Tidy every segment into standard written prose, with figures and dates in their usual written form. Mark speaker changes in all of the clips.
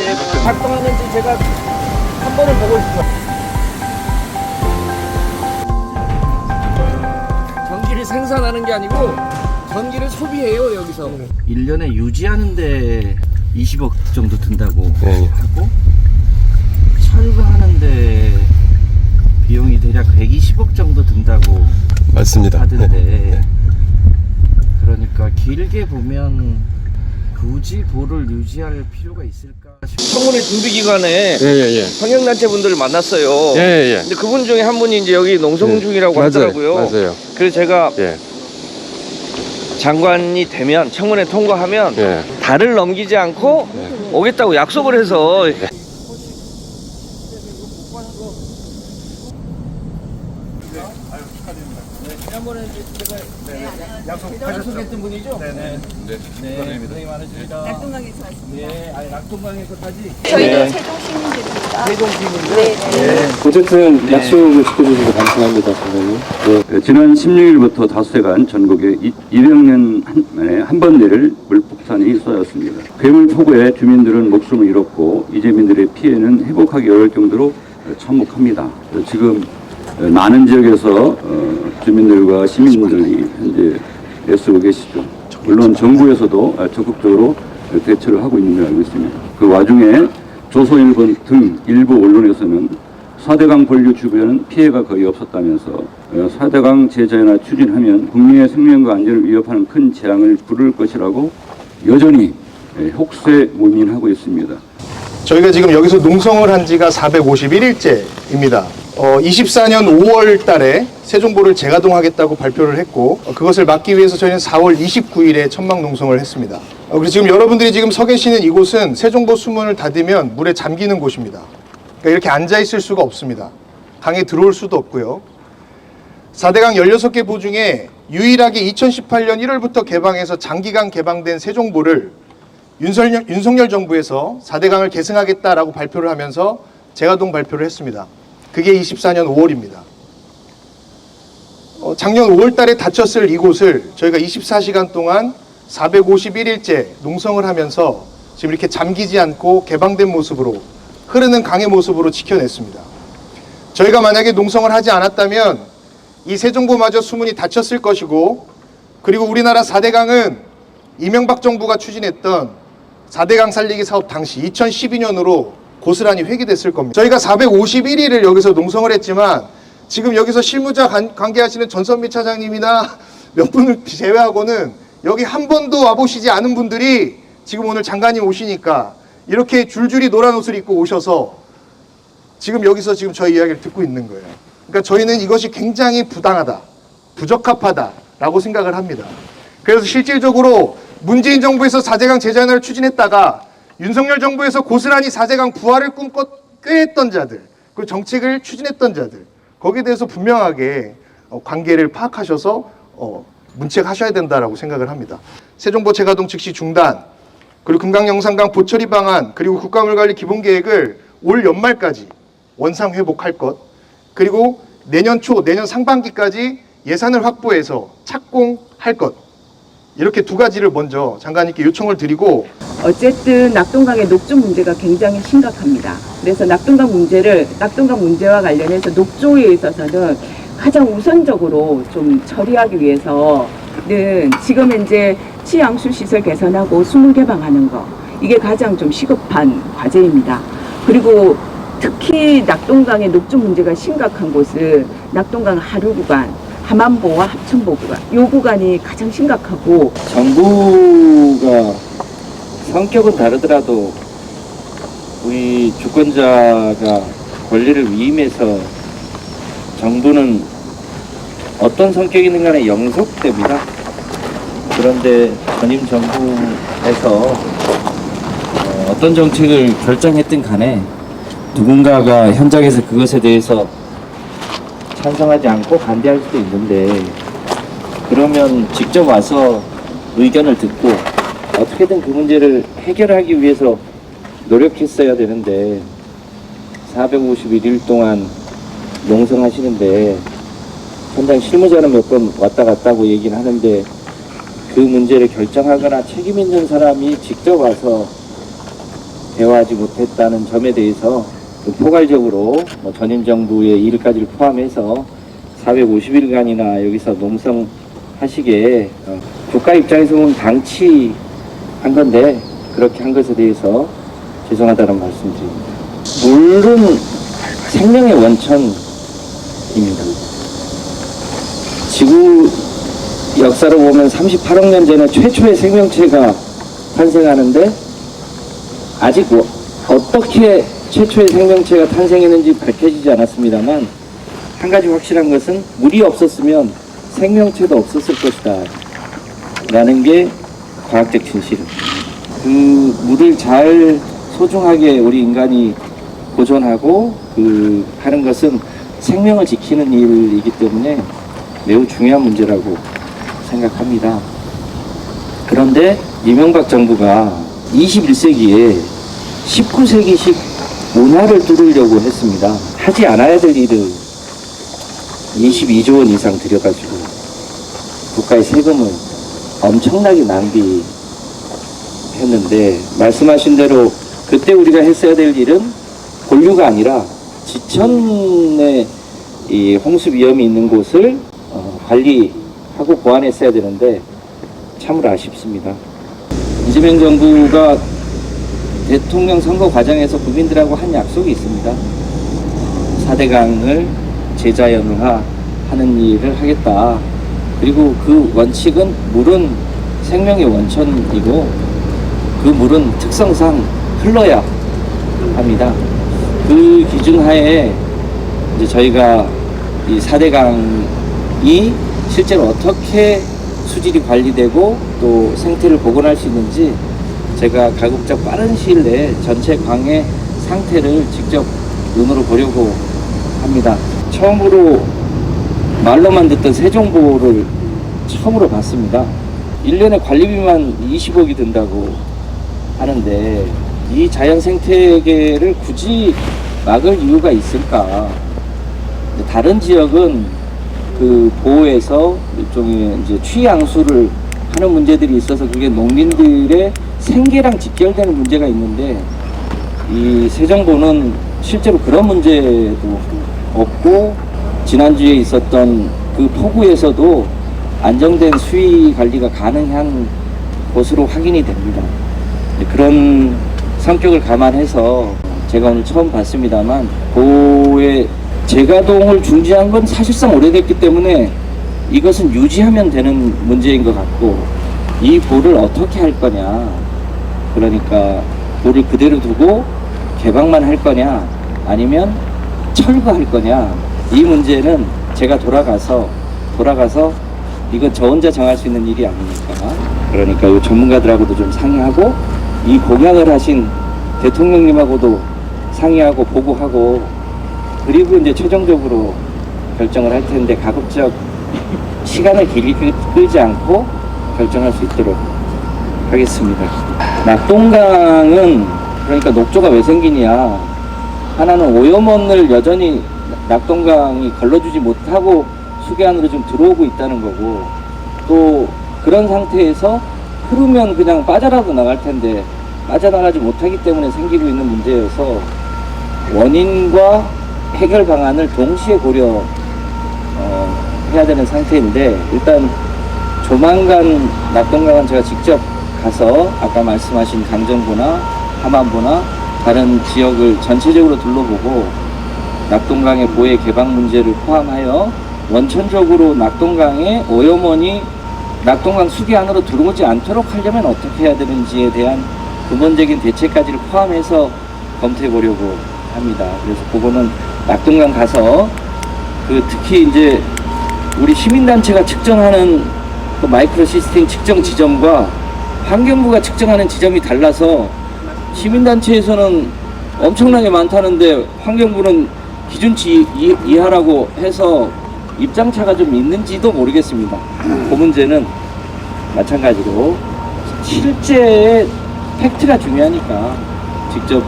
Speaker 1: 예. 작동하는지 제가 한 번은 보고 싶어요. 전기를 생산하는 게 아니고 전기를 소비해요, 여기서.
Speaker 2: 1년에 유지하는데 20억 정도 든다고 하고 철거하는데 비용이 대략 120억 정도 든다고
Speaker 3: 맞습니다.
Speaker 2: 하던데 그러니까 길게 보면 굳이 보를 유지할 필요가 있을까 싶어요.
Speaker 1: 청문회 준비 기간에
Speaker 3: 예예예.
Speaker 1: 환경단체 분들을 만났어요.
Speaker 3: 예예.
Speaker 1: 근데 그분 중에 한 분이 이제 여기 농성 중이라고
Speaker 3: 맞아요.
Speaker 1: 하더라고요.
Speaker 3: 맞아요.
Speaker 1: 그래서 제가
Speaker 3: 예.
Speaker 1: 장관이 되면 청문회 통과하면
Speaker 3: 예.
Speaker 1: 달을 넘기지 않고 오겠다고 약속을 해서 지난번에 제가 약속했던 분이죠? 네네. 네. 고생이 많으십니다.
Speaker 4: 낙동강에서 왔습니다.
Speaker 1: 네, 아니 낙동강에서까지.
Speaker 4: 저희는 세종 시민들입니다.
Speaker 1: 세종 시민들.
Speaker 4: 네.
Speaker 5: 어쨌든 약속을 지켜주셔서 감사합니다, 선생님. 네. 지난 16일부터 닷새간 전국에 200년 만에 한 번 내릴 물폭탄이 쏟아졌습니다. 괴물 폭우에 주민들은 목숨을 잃었고 이재민들의 피해는 회복하기 어려울 정도로 참혹합니다. 지금 많은 지역에서 주민들과 시민들이 현재 애쓰고 계시죠. 물론 정부에서도 적극적으로 대처를 하고 있는 걸 알고 있습니다. 그 와중에 조선일보 등 일부 언론에서는 4대강 본류 주변은 피해가 거의 없었다면서 4대강 재자연화 추진하면 국민의 생명과 안전을 위협하는 큰 재앙을 부를 것이라고 여전히 혹세무민하고 있습니다.
Speaker 6: 저희가 지금 여기서 농성을 한 지가 451일째입니다. 24년 5월 달에 세종보를 재가동하겠다고 발표를 했고 그것을 막기 위해서 저희는 4월 29일에 천막 농성을 했습니다. 그래서 지금 여러분들이 지금 서 계시는 이곳은 세종보 수문을 닫으면 물에 잠기는 곳입니다. 그러니까 이렇게 앉아 있을 수가 없습니다. 강에 들어올 수도 없고요. 4대강 16개 보 중에 유일하게 2018년 1월부터 개방해서 장기간 개방된 세종보를 윤석열 정부에서 4대강을 계승하겠다라고 발표를 하면서 재가동 발표를 했습니다. 그게 24년 5월입니다. 작년 5월 달에 닫혔을 이곳을 저희가 24시간 동안 451일째 농성을 하면서 지금 이렇게 잠기지 않고 개방된 모습으로 흐르는 강의 모습으로 지켜냈습니다. 저희가 만약에 농성을 하지 않았다면 이 세종보마저 수문이 닫혔을 것이고 그리고 우리나라 4대강은 이명박 정부가 추진했던 4대강 살리기 사업 당시 2012년으로 고스란히 회귀됐을 겁니다. 저희가 451일을 여기서 농성을 했지만 지금 여기서 실무자 관계하시는 전선미 차장님이나 몇 분을 제외하고는 여기 한 번도 와보시지 않은 분들이 지금 오늘 장관님 오시니까 이렇게 줄줄이 노란 옷을 입고 오셔서 지금 여기서 지금 저희 이야기를 듣고 있는 거예요. 그러니까 저희는 이것이 굉장히 부당하다, 부적합하다라고 생각을 합니다. 그래서 실질적으로 문재인 정부에서 4대강 재자연화를 추진했다가 윤석열 정부에서 고스란히 4대강 부활을 꾀했던 자들, 그 정책을 추진했던 자들, 거기에 대해서 분명하게 관계를 파악하셔서 문책하셔야 된다라고 생각을 합니다. 세종보 재가동 즉시 중단, 그리고 금강 영산강 보처리 방안, 그리고 국가물관리 기본계획을 올 연말까지 원상 회복할 것, 그리고 내년 상반기까지 예산을 확보해서 착공할 것, 이렇게 두 가지를 먼저 장관님께 요청을 드리고
Speaker 4: 어쨌든 낙동강의 녹조 문제가 굉장히 심각합니다. 그래서 낙동강 문제와 관련해서 녹조에 있어서는 가장 우선적으로 좀 처리하기 위해서는 지금 현재 치양수 시설 개선하고 수문 개방하는 거, 이게 가장 좀 시급한 과제입니다. 그리고 특히 낙동강의 녹조 문제가 심각한 곳은 낙동강 하류 구간, 함안보와 합천보 구간, 이 구간이 가장 심각하고
Speaker 2: 정부가 성격은 다르더라도 우리 주권자가 권리를 위임해서 정부는 어떤 성격이 있는 간에 영속됩니다. 그런데 전임 정부에서 어떤 정책을 결정했든 간에 누군가가 현장에서 그것에 대해서 찬성하지 않고 반대할 수도 있는데 그러면 직접 와서 의견을 듣고 어떻게든 그 문제를 해결하기 위해서 노력했어야 되는데 451일 동안 농성하시는데 현장 실무자는 몇 번 왔다 갔다고 얘기는 하는데 그 문제를 결정하거나 책임 있는 사람이 직접 와서 대화하지 못했다는 점에 대해서 포괄적으로 전임 정부의 일까지를 포함해서 450일간이나 여기서 농성하시게 국가 입장에서 보면 방치한 건데 그렇게 한 것에 대해서 죄송하다는 말씀드립니다. 물은 생명의 원천입니다. 지구 역사로 보면 38억 년 전에 최초의 생명체가 탄생하는데 아직 어떻게 최초의 생명체가 탄생했는지 밝혀지지 않았습니다만 한 가지 확실한 것은 물이 없었으면 생명체도 없었을 것이다 라는 게 과학적 진실입니다. 그 물을 잘 소중하게 우리 인간이 보존하고 하는 것은 생명을 지키는 일이기 때문에 매우 중요한 문제라고 생각합니다. 그런데 이명박 정부가 21세기에 19세기식 문화를 뚫으려고 했습니다. 하지 않아야 될 일을 22조 원 이상 들여가지고 국가의 세금을 엄청나게 낭비했는데 말씀하신 대로 그때 우리가 했어야 될 일은 본류가 아니라 지천에 이 홍수 위험이 있는 곳을 관리하고 보완했어야 되는데 참으로 아쉽습니다. 이재명 정부가 대통령 선거 과정에서 국민들하고 한 약속이 있습니다. 4대강을 제자연화하는 일을 하겠다. 그리고 그 원칙은 물은 생명의 원천이고 그 물은 특성상 흘러야 합니다. 그 기준 하에 이제 저희가 이 4대강이 실제로 어떻게 수질이 관리되고 또 생태를 복원할 수 있는지 제가 가급적 빠른 시일 내에 전체 강의 상태를 직접 눈으로 보려고 합니다. 처음으로 말로만 듣던 세종보를 처음으로 봤습니다. 1년에 관리비만 20억이 든다고 하는데 이 자연 생태계를 굳이 막을 이유가 있을까? 다른 지역은 그 보호에서 일종의 이제 취양수를 하는 문제들이 있어서 그게 농민들의 생계랑 직결되는 문제가 있는데 이 세종보는 실제로 그런 문제도 없고 지난주에 있었던 그 포구에서도 안정된 수위 관리가 가능한 것으로 확인이 됩니다. 그런 성격을 감안해서 제가 오늘 처음 봤습니다만 보호의 재가동을 중지한 건 사실상 오래됐기 때문에 이것은 유지하면 되는 문제인 것 같고 이 보를 어떻게 할 거냐, 그러니까 보를 그대로 두고 개방만 할 거냐 아니면 철거할 거냐, 이 문제는 제가 돌아가서 이건 저 혼자 정할 수 있는 일이 아니니까 그러니까 이 전문가들하고도 좀 상의하고 이 공약을 하신 대통령님하고도 상의하고 보고하고 그리고 이제 최종적으로 결정을 할 텐데 가급적 시간을 길게 끌지 않고 결정할 수 있도록 하겠습니다. 낙동강은 그러니까 녹조가 왜 생기냐, 하나는 오염원을 여전히 낙동강이 걸러주지 못하고 수계 안으로 좀 들어오고 있다는 거고 또 그런 상태에서 흐르면 그냥 빠져라도 나갈 텐데 빠져나가지 못하기 때문에 생기고 있는 문제여서 원인과 해결 방안을 동시에 고려해야 되는 상태인데 일단 조만간 낙동강은 제가 직접 가서 아까 말씀하신 강정보나 함안보나 다른 지역을 전체적으로 둘러보고 낙동강의 보혜 개방 문제를 포함하여 원천적으로 낙동강의 오염원이 낙동강 수계 안으로 들어오지 않도록 하려면 어떻게 해야 되는지에 대한 근본적인 대책까지를 포함해서 검토해 보려고 합니다. 그래서 그거는 낙동강 가서 특히 이제 우리 시민단체가 측정하는 그 마이크로 시스템 측정 지점과 환경부가 측정하는 지점이 달라서 시민단체에서는 엄청나게 많다는데 환경부는 기준치 이하라고 해서 입장차가 좀 있는지도 모르겠습니다. 그 문제는 마찬가지로 실제의 팩트가 중요하니까 직접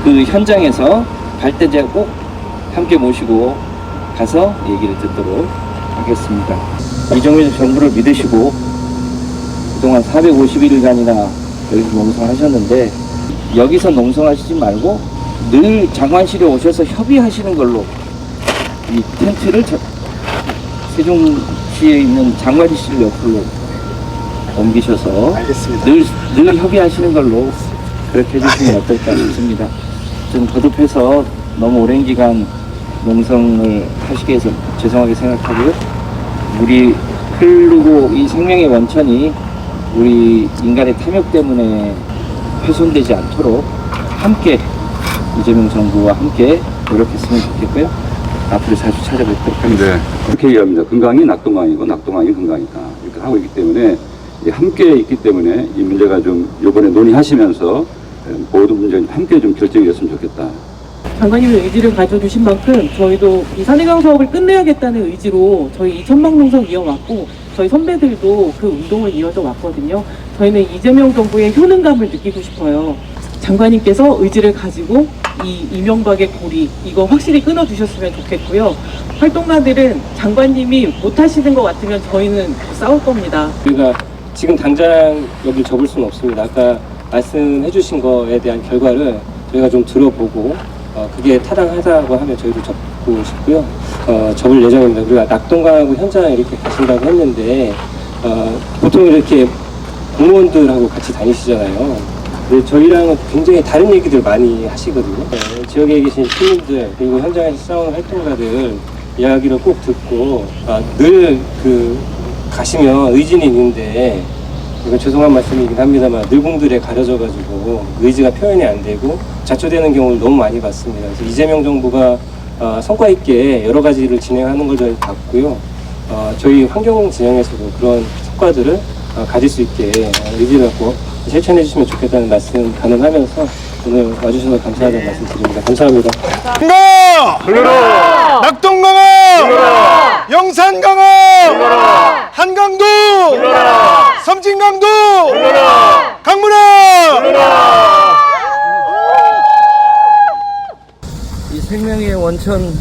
Speaker 2: 그 현장에서 갈 때 제가 꼭 함께 모시고 가서 얘기를 듣도록 하겠습니다. 이정민 정부를 믿으시고 그동안 451일간이나 여기서 농성하셨는데 여기서 농성하시지 말고 늘 장관실에 오셔서 협의하시는 걸로 이 텐트를 세종시에 있는 장관실 옆으로 옮기셔서
Speaker 6: 알겠습니다.
Speaker 2: 늘 협의하시는 걸로 그렇게 해주시면 어떨까 싶습니다. 좀 거듭해서 너무 오랜 기간 농성을 하시게 해서 죄송하게 생각하고요. 물이 흐르고 이 생명의 원천이 우리 인간의 탐욕 때문에 훼손되지 않도록 함께 이재명 정부와 함께 노력했으면 좋겠고요. 앞으로 자주 찾아뵙도록 하겠습니다.
Speaker 5: 네. 그렇게 얘기합니다. 금강이 낙동강이고 낙동강이 금강이다. 이렇게 하고 있기 때문에 함께 있기 때문에 이 문제가 좀 이번에 논의하시면서 모든 문제가 함께 좀 결정이 됐으면 좋겠다.
Speaker 3: 장관님의 의지를 가져주신 만큼 저희도 이 산해강 사업을 끝내야겠다는 의지로 저희 2,000방 농성 이어왔고 저희 선배들도 그 운동을 이어져 왔거든요. 저희는 이재명 정부의 효능감을 느끼고 싶어요. 장관님께서 의지를 가지고 이 이명박의 고리 이거 확실히 끊어주셨으면 좋겠고요. 활동가들은 장관님이 못하시는 것 같으면 저희는 싸울 겁니다.
Speaker 7: 우리가 지금 당장 여기를 접을 수는 없습니다. 아까 말씀해 주신 거에 대한 결과를 저희가 좀 들어보고 그게 타당하다고 하면 저희도 접고 싶고요. 접을 예정입니다. 우리가 낙동강하고 현장에 이렇게 가신다고 했는데 보통 이렇게 공무원들하고 같이 다니시잖아요. 근데 저희랑은 굉장히 다른 얘기들 많이 하시거든요. 지역에 계신 시민들 그리고 현장에서 싸우는 활동가들 이야기를 꼭 듣고 늘 가시면 의진이 있는데 이건 죄송한 말씀이긴 합니다만 늘공들에 가려져가지고 의지가 표현이 안 되고 자초되는 경우를 너무 많이 봤습니다. 그래서 이재명 정부가 성과 있게 여러 가지를 진행하는 걸 저희 봤고요. 저희 환경 진영에서도 그런 성과들을 가질 수 있게 의지를 갖고 실천해 주시면 좋겠다는 말씀 가능하면서 오늘 와주셔서 감사하다는 말씀 드립니다. 감사합니다.
Speaker 6: 강화! 낙동강화! 영산강화! 한강도! 섬진강도! 강문화!
Speaker 1: 이 생명의 원천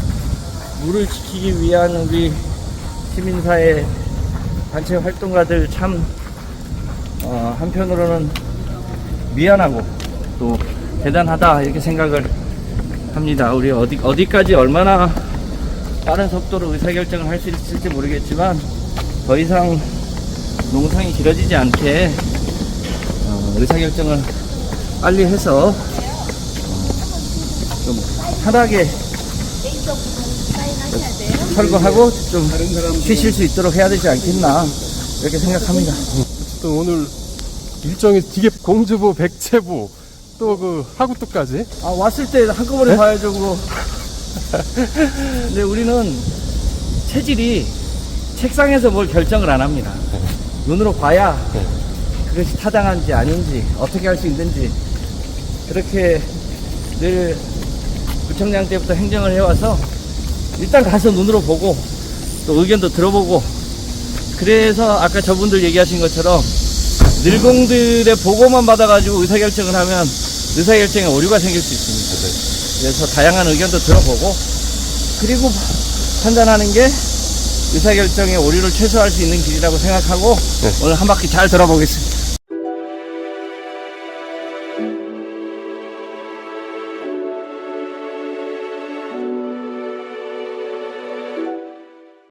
Speaker 1: 물을 지키기 위한 우리 시민사회 단체 활동가들 참 한편으로는 미안하고 또 대단하다 이렇게 생각을 합니다. 우리 어디까지 얼마나 빠른 속도로 의사결정을 할 수 있을지 모르겠지만 더 이상 농성이 길어지지 않게 의사결정을 빨리 해서 좀 편하게 철거하고 좀 쉬실 수 있도록 해야 되지 않겠나 이렇게 생각합니다.
Speaker 8: 또 오늘 일정이 되게 공주부, 백제부, 또 그 하구뚝까지.
Speaker 1: 왔을 때 한꺼번에 봐야죠, 그거. 근데 우리는 체질이 책상에서 뭘 결정을 안 합니다. 눈으로 봐야 그것이 타당한지 아닌지, 어떻게 할 수 있는지, 그렇게 늘 구청장 때부터 행정을 해와서 일단 가서 눈으로 보고 또 의견도 들어보고 그래서 아까 저분들 얘기하신 것처럼 늘공들의 보고만 받아가지고 의사결정을 하면 의사결정에 오류가 생길 수 있습니다. 그래서 다양한 의견도 들어보고 그리고 판단하는 게 의사결정의 오류를 최소화할 수 있는 길이라고 생각하고 오늘 한 바퀴 잘 돌아보겠습니다.